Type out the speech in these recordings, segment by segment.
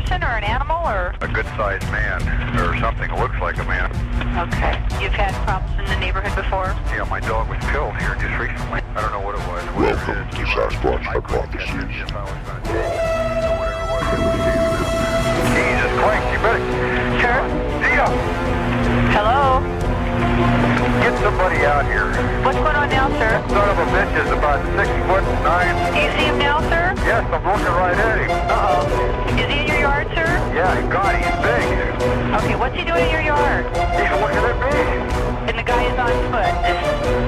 person or an animal or? A good-sized man, or something looks like a man. Okay. You've had problems in the neighborhood before? Yeah, my dog was killed here just recently. I don't know what it was. Welcome to Sasquatch Hypotheses. Jesus Christ, you better... Sure. Dia! Hello? Get somebody out here. What's going on now, sir? Son of a bitch is about 6'9". Do you see him now, sir? Yes, I'm looking right at him. Uh-oh. Is he in your yard, sir? Yeah, God, he's big. Okay, what's he doing in your yard? He's looking at me. And the guy is on foot.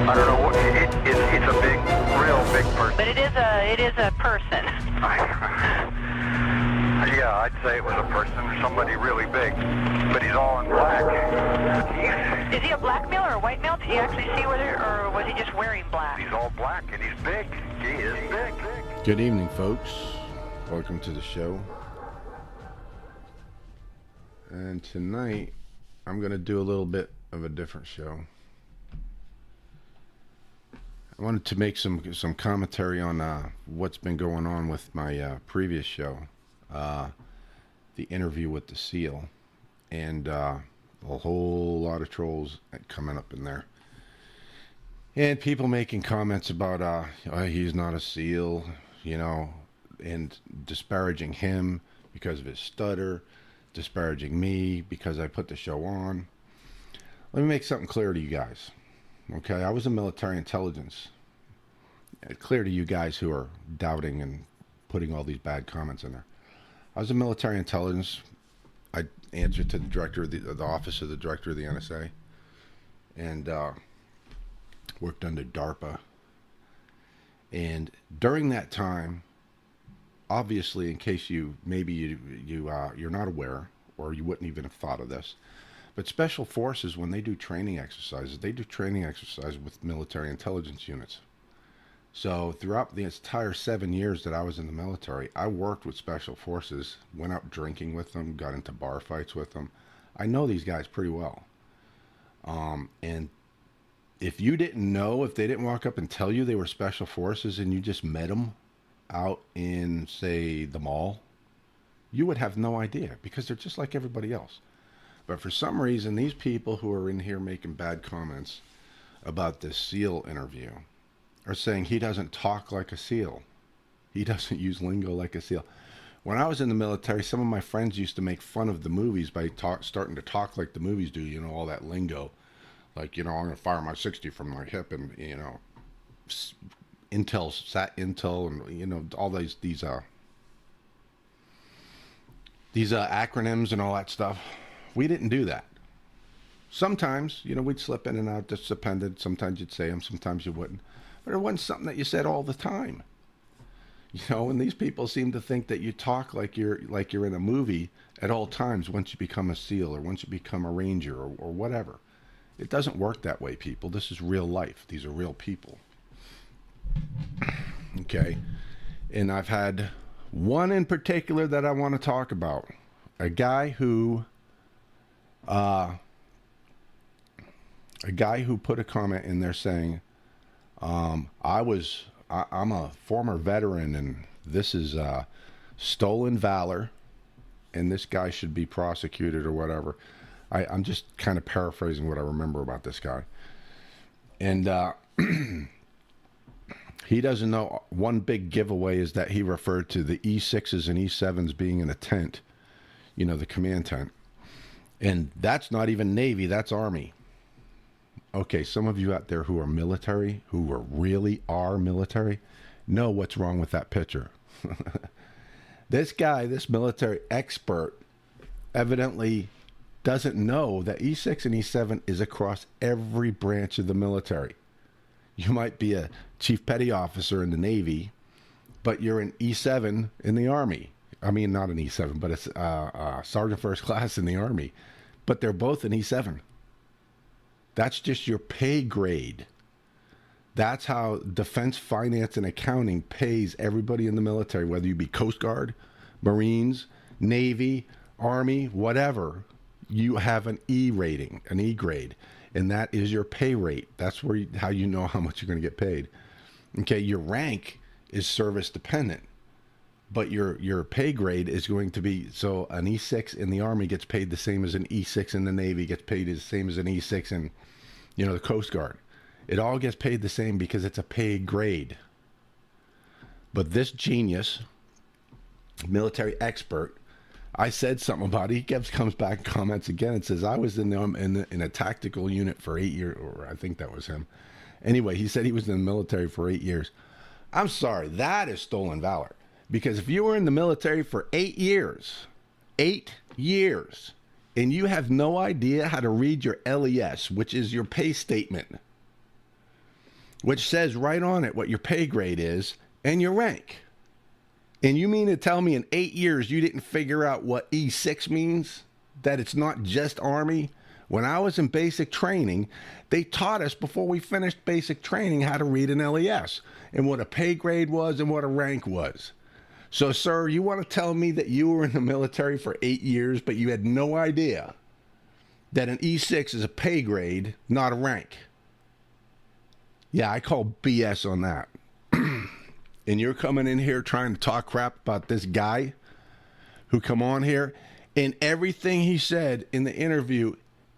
I don't know what... It's a big, real big person. But it is a person. Yeah, I'd say it was a person, somebody really big. But he's all in black. Is he a black male or a white male? Did you actually see whether, or was he just wearing black? He's all black and he's big. He is big. Good evening, folks. Welcome to the show. And tonight, I'm going to do a little bit of a different show. I wanted to make some commentary on what's been going on with my previous show, the interview with the SEAL, and a whole lot of trolls coming up in there. And people making comments about, he's not a SEAL, you know, and disparaging him because of his stutter, disparaging me because I put the show on. Let me make something clear to you guys. Okay, I was in military intelligence. Clear to you guys who are doubting and putting all these bad comments in there. I was in military intelligence. I answered to the director of the office of the director of the NSA, and worked under DARPA. And during that time, obviously, in case you're not aware, or you wouldn't even have thought of this, but special forces, when they do training exercises, they do training exercises with military intelligence units. So throughout the entire 7 years that I was in the military, I worked with special forces, went out drinking with them, got into bar fights with them. I know these guys pretty well. And if you didn't know, if they didn't walk up and tell you they were special forces and you just met them out in, say, the mall, you would have no idea because they're just like everybody else. But for some reason, these people who are in here making bad comments about this SEAL interview are saying he doesn't talk like a SEAL. He doesn't use lingo like a SEAL. When I was in the military, some of my friends used to make fun of the movies by starting to talk like the movies do, you know, all that lingo. Like, you know, I'm going to fire my 60 from my hip and, you know, Intel and, you know, all these acronyms and all that stuff. We didn't do that. Sometimes, you know, we'd slip in and out, just depended. Sometimes you'd say them, sometimes you wouldn't. But it wasn't something that you said all the time. You know, and these people seem to think that you talk like you're in a movie at all times once you become a SEAL or once you become a Ranger or whatever. It doesn't work that way, people. This is real life. These are real people. Okay. And I've had one in particular that I want to talk about. A guy who put a comment in there saying, I'm a former veteran and this is stolen valor and this guy should be prosecuted or whatever. I'm just kind of paraphrasing what I remember about this guy. And he doesn't know, one big giveaway is that he referred to the E6s and E7s being in a tent, you know, the command tent. And that's not even Navy, that's Army. Okay, some of you out there who are military, really are military, know what's wrong with that picture. This guy, this military expert, evidently doesn't know that E6 and E7 is across every branch of the military. You might be a chief petty officer in the Navy, but you're an E7 in the Army. I mean, not an E7, but it's Sergeant First Class in the Army. But they're both an E7. That's just your pay grade. That's how Defense Finance and Accounting pays everybody in the military, whether you be Coast Guard, Marines, Navy, Army, whatever. You have an E rating, an E grade, and that is your pay rate. That's how you know how much you're going to get paid. Okay, your rank is service dependent, but your pay grade is going to be, so an E6 in the Army gets paid the same as an E6 in the Navy, gets paid the same as an E6 in, the Coast Guard. It all gets paid the same because it's a pay grade. But this genius, military expert, I said something about it. He comes back and comments again and says, I was in a tactical unit for 8 years, or I think that was him. Anyway, he said he was in the military for 8 years. I'm sorry, that is stolen valor. Because if you were in the military for 8 years, and you have no idea how to read your LES, which is your pay statement, which says right on it what your pay grade is and your rank. And you mean to tell me in 8 years you didn't figure out what E6 means? That it's not just Army? When I was in basic training, they taught us before we finished basic training how to read an LES and what a pay grade was and what a rank was. So, sir, you want to tell me that you were in the military for 8 years, but you had no idea that an E6 is a pay grade, not a rank? Yeah, I call BS on that. And you're coming in here trying to talk crap about this guy who come on here, and everything he said in the interview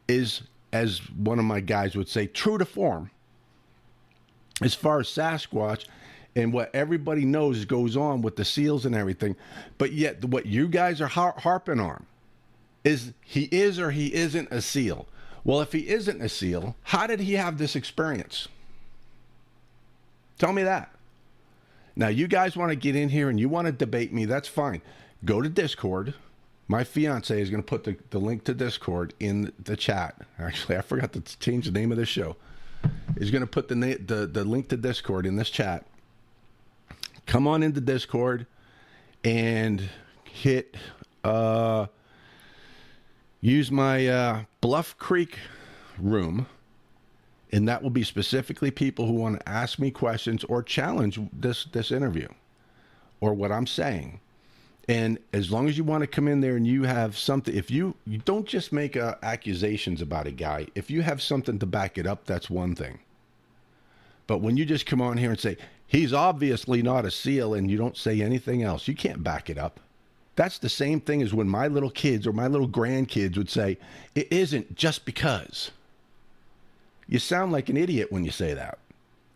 is, as one of my guys would say, true to form. As far as Sasquatch and what everybody knows goes on with the seals and everything, but yet what you guys are harping on is he is or he isn't a SEAL. Well, if he isn't a SEAL, how did he have this experience? Tell me that. Now, you guys want to get in here and you want to debate me, that's fine. Go to Discord. My fiance is going to put the link to Discord in the chat. Actually, I forgot to change the name of the show. He's going to put the link to Discord in this chat. Come on into Discord and hit use my Bluff Creek room, and that will be specifically people who want to ask me questions or challenge this interview or what I'm saying. And as long as you want to come in there and you have something, if you don't just make accusations about a guy, if you have something to back it up, that's one thing. But when you just come on here and say, he's obviously not a SEAL, and you don't say anything else, you can't back it up. That's the same thing as when my little kids or my little grandkids would say, it isn't just because. You sound like an idiot when you say that.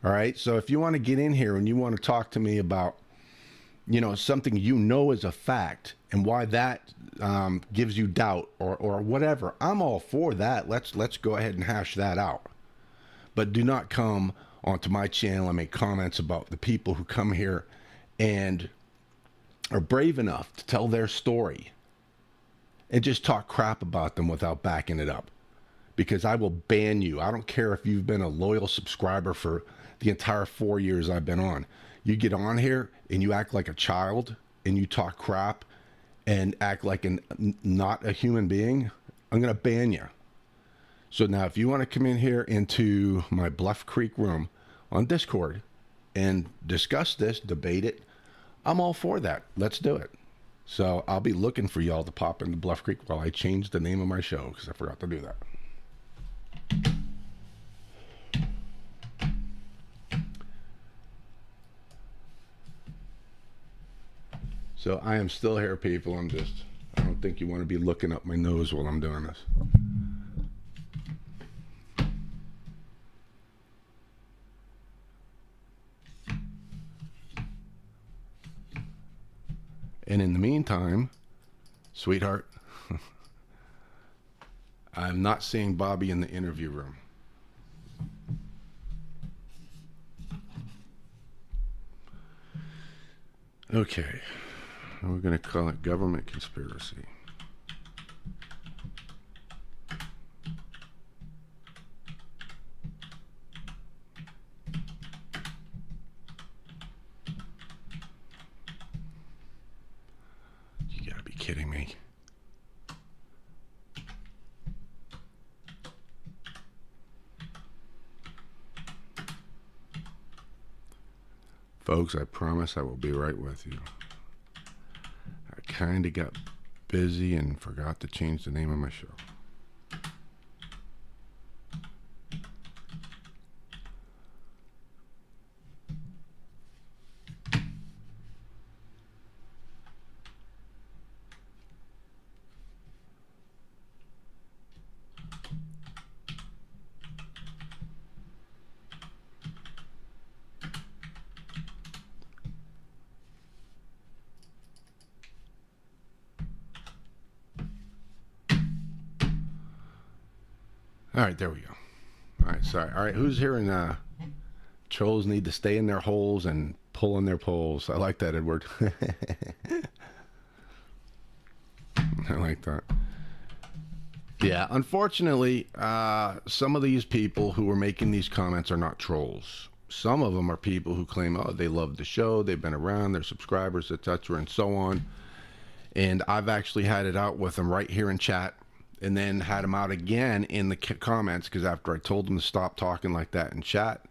All right? So if you want to get in here and you want to talk to me about, something is a fact and why that gives you doubt or whatever, I'm all for that. Let's go ahead and hash that out. But do not come onto my channel and make comments about the people who come here and are brave enough to tell their story and just talk crap about them without backing it up. Because I will ban you. I don't care if you've been a loyal subscriber for the entire 4 years I've been on. You get on here and you act like a child and you talk crap and act like not a human being, I'm going to ban you. So now if you want to come in here into my Bluff Creek room on Discord and discuss this, debate it, I'm all for that. Let's do it. So I'll be looking for y'all to pop into Bluff Creek while I change the name of my show because I forgot to do that. So I am still here, people. I don't think you want to be looking up my nose while I'm doing this. And in the meantime, sweetheart, I'm not seeing Bobby in the interview room. Okay. We're going to call it government conspiracy. You gotta be kidding me. Folks, I promise I will be right with you. I kind of got busy and forgot to change the name of my show. All right, there we go. All right, sorry. All right, who's hearing trolls need to stay in their holes and pull in their poles? I like that, Edward. I like that. Yeah, unfortunately, some of these people who are making these comments are not trolls. Some of them are people who claim, oh, they love the show, they've been around, they're subscribers, etc., and so on. And I've actually had it out with them right here in chat, and then had them out again in the comments, because after I told them to stop talking like that in chat,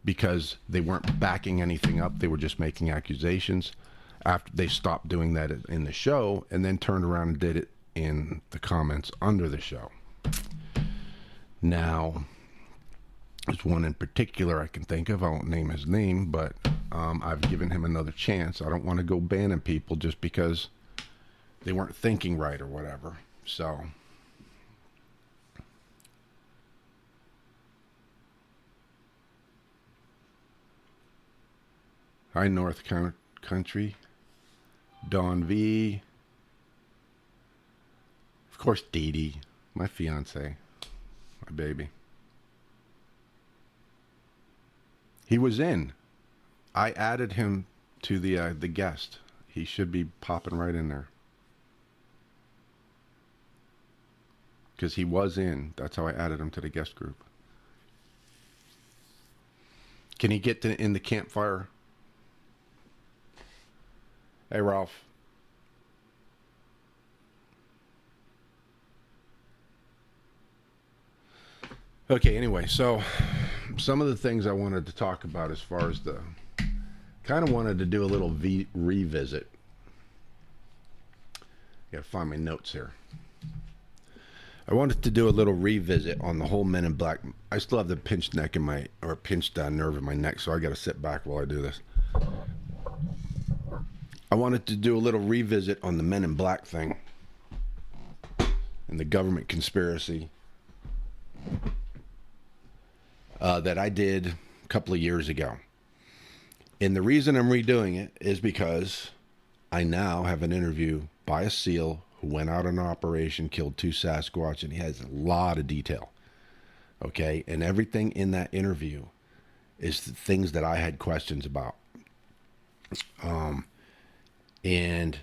because they weren't backing anything up, they were just making accusations. After they stopped doing that in the show, and then turned around and did it in the comments under the show. Now, there's one in particular I can think of. I won't name his name, but I've given him another chance. I don't want to go banning people just because they weren't thinking right or whatever. So, hi, North Country. Dawn V. Of course, Dee Dee, my fiance, my baby. He was in. I added him to the guest. He should be popping right in there. Because he was in. That's how I added him to the guest group. Can he get in the campfire? Hey, Ralph. Okay, anyway, so some of the things I wanted to talk about as far as kind of wanted to do a little revisit. Gotta find my notes here. I wanted to do a little revisit on the whole Men in Black. I still have the pinched neck pinched nerve in my neck, so I gotta sit back while I do this. I wanted to do a little revisit on the Men in Black thing and the government conspiracy that I did a couple of years ago. And the reason I'm redoing it is because I now have an interview by a SEAL who went out on an operation, killed 2 Sasquatch, and he has a lot of detail. Okay? And everything in that interview is the things that I had questions about. And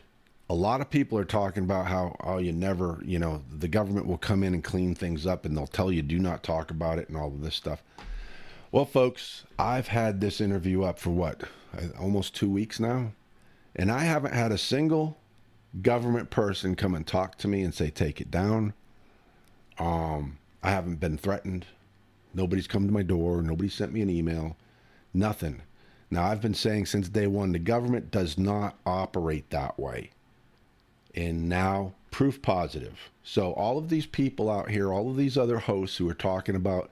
a lot of people are talking about how, oh, you never, the government will come in and clean things up and they'll tell you do not talk about it and all of this stuff. Well, folks, I've had this interview up for what, almost 2 weeks now? And I haven't had a single government person come and talk to me and say, take it down. I haven't been threatened. Nobody's come to my door. Nobody sent me an email. Nothing. Now, I've been saying since day one, the government does not operate that way. And now, proof positive. So all of these people out here, all of these other hosts who are talking about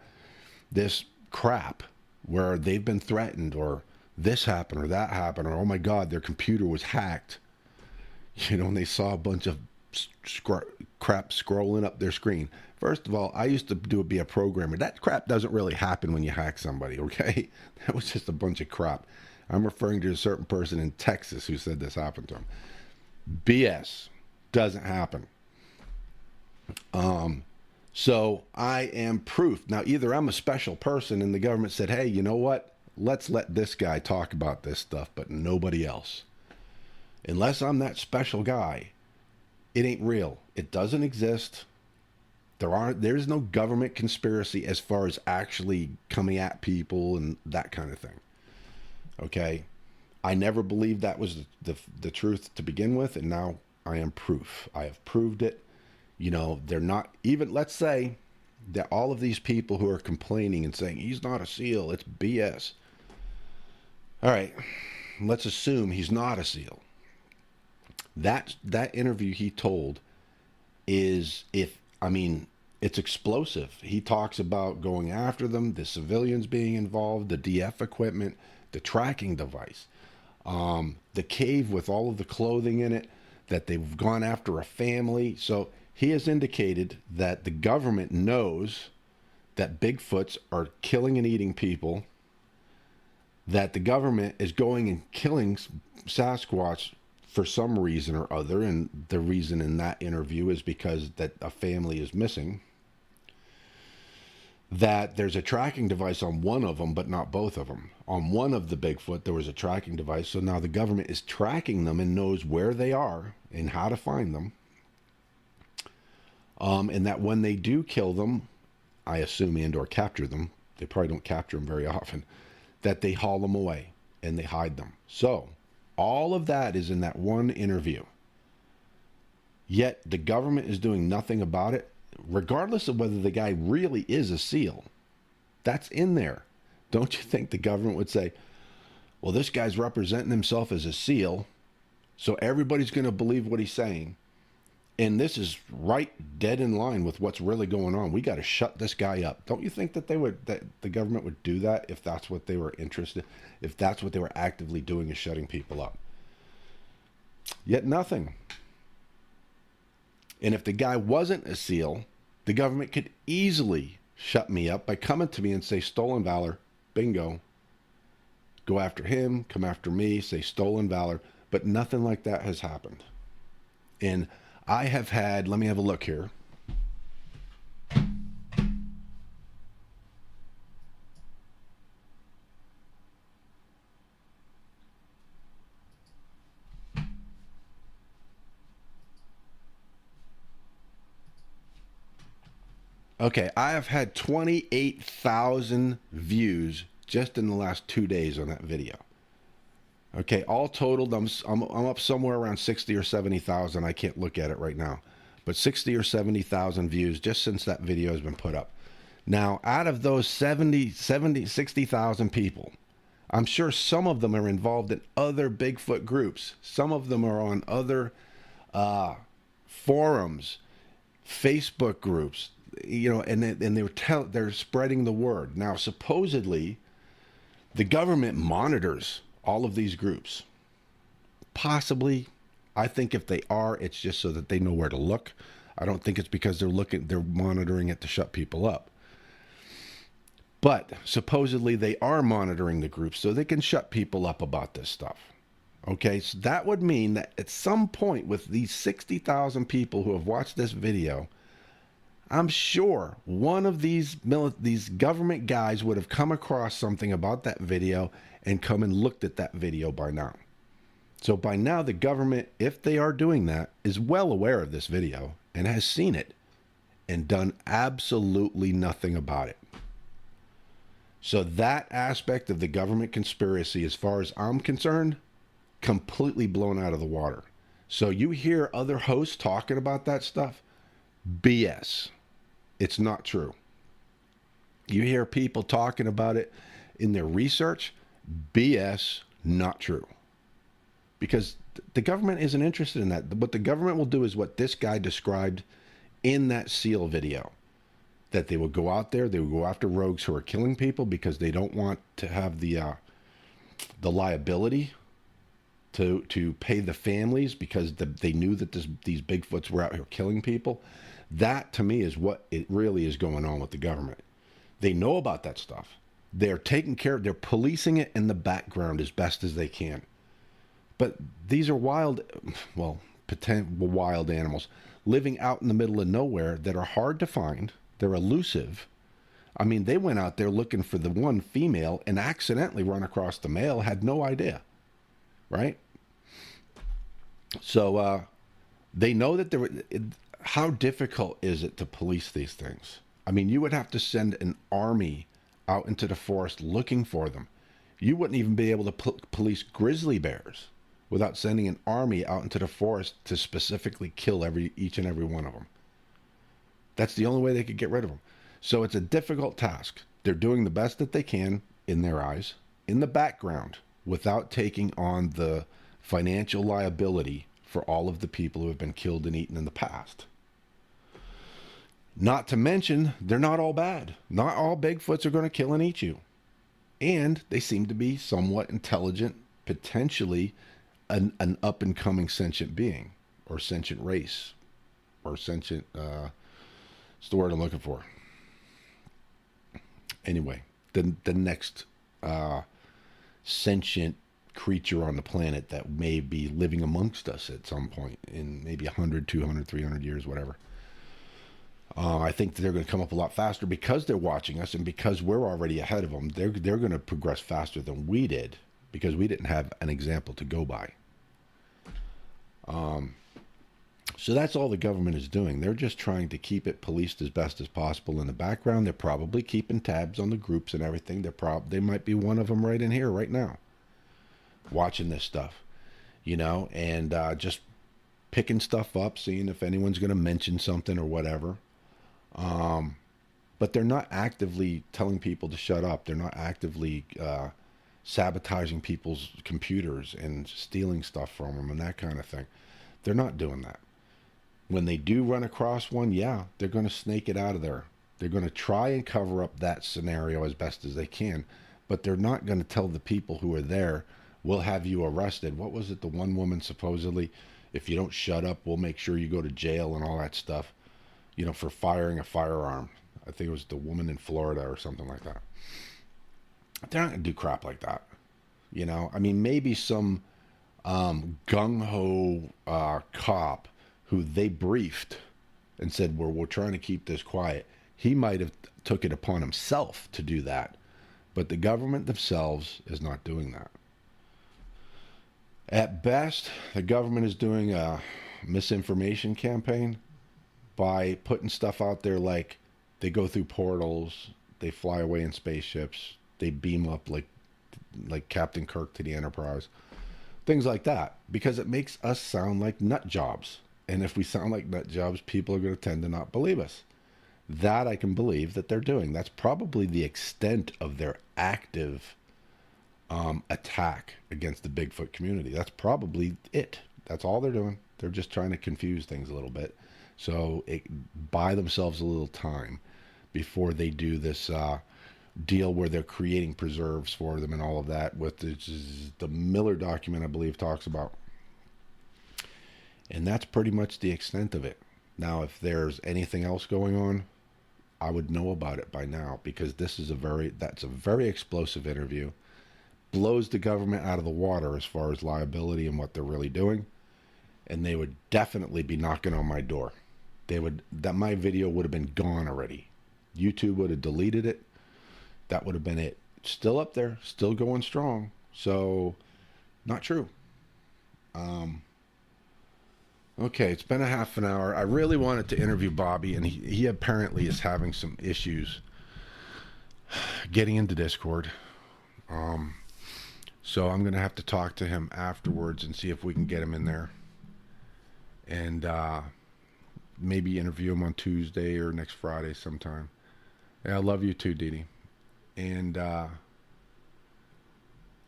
this crap where they've been threatened or this happened or that happened or, oh my God, their computer was hacked. And they saw a bunch of crap scrolling up their screen. First of all, I used to be a programmer. That crap doesn't really happen when you hack somebody, okay? That was just a bunch of crap. I'm referring to a certain person in Texas who said this happened to him. BS. Doesn't happen. So I am proof. Now, either I'm a special person and the government said, hey, you know what? Let's let this guy talk about this stuff, but nobody else. Unless I'm that special guy, it ain't real. It doesn't exist. There's no government conspiracy as far as actually coming at people and that kind of thing. Okay? I never believed that was the truth to begin with, and now I am proof. I have proved it. They're not even, let's say that all of these people who are complaining and saying, he's not a SEAL, it's BS. All right, let's assume he's not a SEAL. That interview he told it's explosive. He talks about going after them, the civilians being involved, the DF equipment, the tracking device, the cave with all of the clothing in it, that they've gone after a family. So he has indicated that the government knows that Bigfoots are killing and eating people, that the government is going and killing Sasquatch for some reason or other, and the reason in that interview is because that a family is missing. that there's a tracking device on one of them, but not both of them. On one of the Bigfoot, there was a tracking device, so now the government is tracking them and knows where they are and how to find them. And that when they do kill them, I assume, and or capture them, they probably don't capture them very often, that they haul them away and they hide them. So all of that is in that one interview. Yet the government is doing nothing about it, regardless of whether the guy really is a SEAL. That's in there. Don't you think the government would say, well, this guy's representing himself as a SEAL, so everybody's going to believe what he's saying. And this is right dead in line with what's really going on. We got to shut this guy up. Don't you think that that the government would do that if that's what they were interested, if that's what they were actively doing, is shutting people up? Yet nothing. And if the guy wasn't a SEAL, the government could easily shut me up by coming to me and say, stolen valor, bingo. Go after him, come after me, say stolen valor. But nothing like that has happened. And I have had, let me have a look here. Okay, I have had 28,000 views just in the last 2 days on that video. Okay, all totaled, I'm up somewhere around 60 or 70,000. I can't look at it right now, but 60 or 70,000 views just since that video has been put up. Now, out of those 60,000 people, I'm sure some of them are involved in other Bigfoot groups. Some of them are on other forums, Facebook groups, you know, and they're spreading the word. Now, supposedly, the government monitors all of these groups. Possibly. I think if they are, it's just so that they know where to look. I don't think it's because they're monitoring it to shut people up. But supposedly they are monitoring the groups so they can shut people up about this stuff. Okay, so that would mean that at some point with these 60,000 people who have watched this video, I'm sure one of these government guys would have come across something about that video and come and looked at that video by now. So by now the government, if they are doing that, is well aware of this video and has seen it and done absolutely nothing about it. So that aspect of the government conspiracy, as far as I'm concerned, completely blown out of the water. So you hear other hosts talking about that stuff, BS. It's not true. You hear people talking about it in their research, BS, not true. Because the government isn't interested in that. What the government will do is what this guy described in that SEAL video. That they will go out there, they will go after rogues who are killing people because they don't want to have the liability to pay the families because they knew that these Bigfoots were out here killing people. That, to me, is what it really is going on with the government. They know about that stuff. They're taking care of, they're policing it in the background as best as they can. But these are wild animals living out in the middle of nowhere that are hard to find. They're elusive. I mean, they went out there looking for the one female and accidentally run across the male, had no idea. Right? So they know that how difficult is it to police these things? I mean, you would have to send an army out into the forest looking for them. You wouldn't even be able to police grizzly bears without sending an army out into the forest to specifically kill each and every one of them. That's the only way they could get rid of them. So it's a difficult task. They're doing the best that they can, in their eyes, in the background, without taking on the financial liability for all of the people who have been killed and eaten in the past. Not to mention, they're not all bad. Not all Bigfoots are going to kill and eat you. And they seem to be somewhat intelligent, potentially an up-and-coming sentient being, or sentient race, or sentient, it's the word I'm looking for. Anyway, the next sentient creature on the planet that may be living amongst us at some point in maybe 100, 200, 300 years, whatever. I think they're going to come up a lot faster because they're watching us and because we're already ahead of them. They're going to progress faster than we did because we didn't have an example to go by. So that's all the government is doing. They're just trying to keep it policed as best as possible in the background. They're probably keeping tabs on the groups and everything. They might be one of them right in here right now watching this stuff, and just picking stuff up, seeing if anyone's going to mention something or whatever. But they're not actively telling people to shut up. They're not actively sabotaging people's computers and stealing stuff from them and that kind of thing. They're not doing that. When they do run across one, yeah, they're going to snake it out of there. They're going to try and cover up that scenario as best as they can, but they're not going to tell the people who are there, we'll have you arrested. What was it? The one woman supposedly, if you don't shut up, we'll make sure you go to jail and all that stuff, for firing a firearm. I think it was the woman in Florida or something like that. They're not going to do crap like that. Maybe some gung-ho cop who they briefed and said, we're trying to keep this quiet. He might have took it upon himself to do that. But the government themselves is not doing that. At best, the government is doing a misinformation campaign by putting stuff out there like they go through portals, they fly away in spaceships, they beam up like Captain Kirk to the Enterprise. Things like that. Because it makes us sound like nut jobs. And if we sound like nut jobs, people are going to tend to not believe us. That I can believe that they're doing. That's probably the extent of their active attack against the Bigfoot community. That's probably it. That's all they're doing. They're just trying to confuse things a little bit. So buy themselves a little time before they do this deal where they're creating preserves for them and all of that, with the Miller document, I believe, talks about. And that's pretty much the extent of it. Now, if there's anything else going on, I would know about it by now, because that's a very explosive interview. Blows the government out of the water as far as liability and what they're really doing. And they would definitely be knocking on my door. My video would have been gone already. YouTube would have deleted it. That would have been it. Still up there, still going strong. So, not true. Okay, it's been a half an hour. I really wanted to interview Bobby, and he apparently is having some issues getting into Discord. So I'm going to have to talk to him afterwards and see if we can get him in there. And maybe interview him on Tuesday or next Friday sometime. Yeah, I love you too, Dee Dee. And, all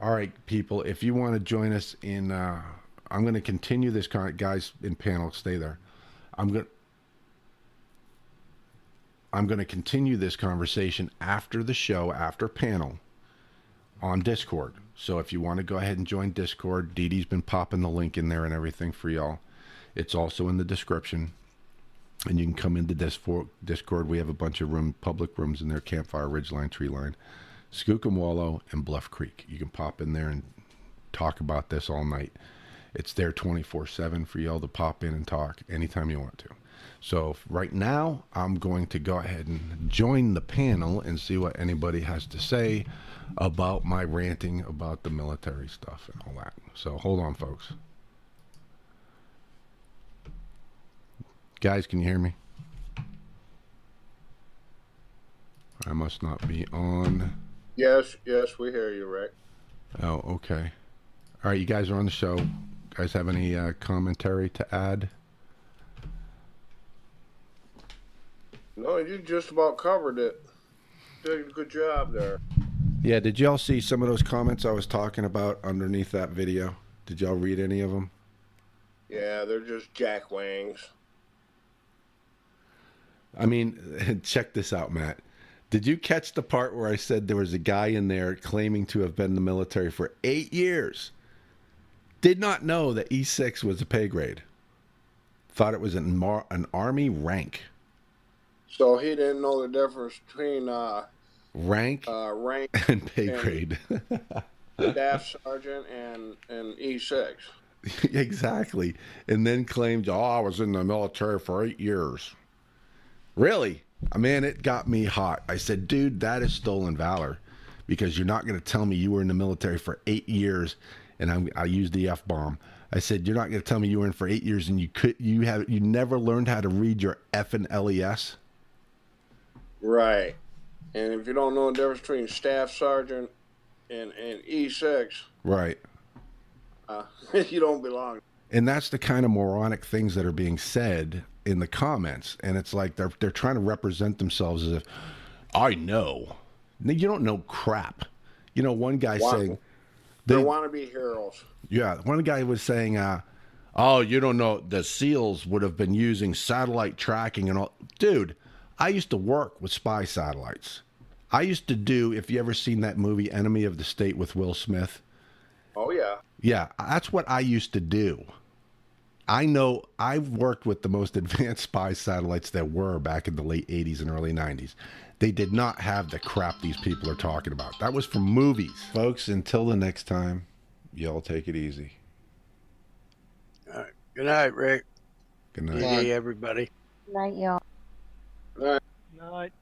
right, people, if you want to join us in... I'm going to continue this, guys in panel, stay there. I'm going to continue this conversation after the show, after panel, on Discord. So if you want to go ahead and join Discord, Dee Dee's been popping the link in there and everything for y'all. It's also in the description. And you can come into Discord. We have a bunch of public rooms in there: Campfire, Ridgeline, Treeline, Skookum Wallow, and Bluff Creek. You can pop in there and talk about this all night. It's there 24/7 for y'all to pop in and talk anytime you want to. So right now, I'm going to go ahead and join the panel and see what anybody has to say about my ranting about the military stuff and all that. So hold on, folks. Guys, can you hear me? I must not be on. Yes, we hear you, Rick. Oh, okay. All right, you guys are on the show. Guys have any commentary to add? No, you just about covered it. Did a good job there. Yeah, did y'all see some of those comments I was talking about underneath that video? Did y'all read any of them? Yeah, they're just jackwings. I mean, check this out, Matt. Did you catch the part where I said there was a guy in there claiming to have been in the military for 8 years? Did not know that E6 was a pay grade. Thought it was an Army rank. So he didn't know the difference between rank and pay grade. Staff sergeant and E6. Exactly. And then claimed, I was in the military for 8 years. Really? Man, it got me hot. I said, dude, that is stolen valor, because you're not going to tell me you were in the military for 8 years, and I used the F-bomb. I said, you're not going to tell me you were in for 8 years and you never learned how to read your effing LES? Right. And if you don't know the difference between staff sergeant and E6, Right. you don't belong. And that's the kind of moronic things that are being said in the comments. And it's like they're trying to represent themselves as if, I know. You don't know crap. You know, one guy saying... They want to be heroes. Yeah, one guy was saying, oh, you don't know, the SEALs would have been using satellite tracking and all. Dude, I used to work with spy satellites. I used to do, if you ever seen that movie, Enemy of the State with Will Smith. Oh, yeah. Yeah, that's what I used to do. I know I've worked with the most advanced spy satellites there were back in the late 80s and early 90s. They did not have the crap these people are talking about. That was from movies. Folks, until the next time, y'all take it easy. All right. Good night, Rick. Good night. Good day, everybody. Night, y'all. All right. Night.